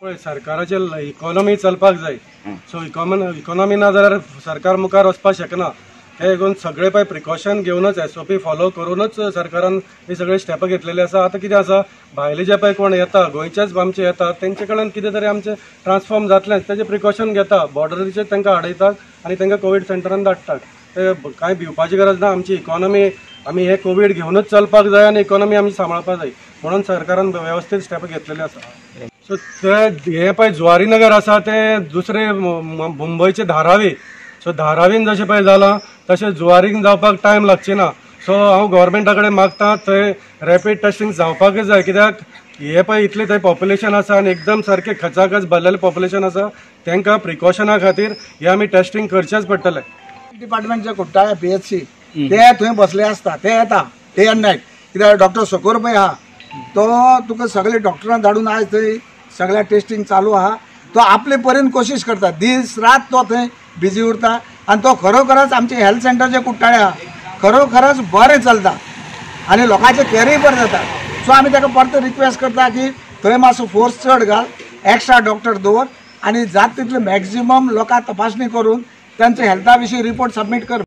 पळय सरकाराचे इकॉनॉमी चलपाक जाय. सो इकॉनॉमी ना जाल्यार सरकार मुखार वचपाक शकना. हे घेवन सगळे पळय प्रिकॉशन घेवनच SOP फॉलो करूनच सरकारान हे सगळे स्टेप घेतलेले आसा. आता कितें आसा, भायले जे पळय कोण येता, गोंयचेच आमचे येता, तेंचे कडल्यान कितें तरी आमचे ट्रान्सफॉर्म जातलें तेजे प्रिकॉशन घेता. बॉर्डरीचेर तांकां आडयतात आनी तांकां कोवीड सेंटरान धाडटात. ते कांय भिवपाची गरज ना. आमची इकॉनॉमी आमी हे कोवीड घेवनच चलपाक जाय आनी इकॉनॉमी आमी सांबाळपाक जाय म्हणून सरकारान व्यवस्थीत स्टेप घेतलेले आसा. सो ते हे पळय जुवारी नगर आसा ते दुसरे मुंबयचे धारावी. सो धारावीन जशें पळय जालां तशें जुवारीन जावपाक टायम लागची ना. सो हांव गव्हर्मेंटा कडेन मागतां थंय रॅपीड टेस्टिंग जावपाकच जाय. कित्याक हे पळय इतलें थंय पॉप्युलेशन आसा आनी एकदम सारकें खचाखच भरलेलें पॉप्युलेशन आसा. तांकां प्रिकॉशना खातीर हे आमी टेस्टिंग करचेंच पडटलें. डिपार्टमेंटचे कुट्टाळे PHC ते थंय बसले आसता, ते येता डे एंड नायट. कित्याक डॉक्टर सकोर पळय आहा तो तुका सगळे डॉक्टरां धाडून आयज थंय सगळ्या टेस्टिंग चालू आहा. तो आपले परीन कोशिश करता, दीस रात तो थंय बिजी उरता आनी तो खरोखरच आमचे हेल्थ सेंटर जे कुट्टाळे आहा खरोखरच बरें चलता आनी लोकांचे कॅरय बरें जाता. सो आमी ताका परत रिक्वेस्ट करता की थंय मातसो फोर्स चड घाल, एक्स्ट्रा डॉक्टर दवर आनी जाता तितले मॅक्झिमम लोकां तपासणी करून त्यांचे हेल्था विशीं रिपोर्ट सबमीट कर.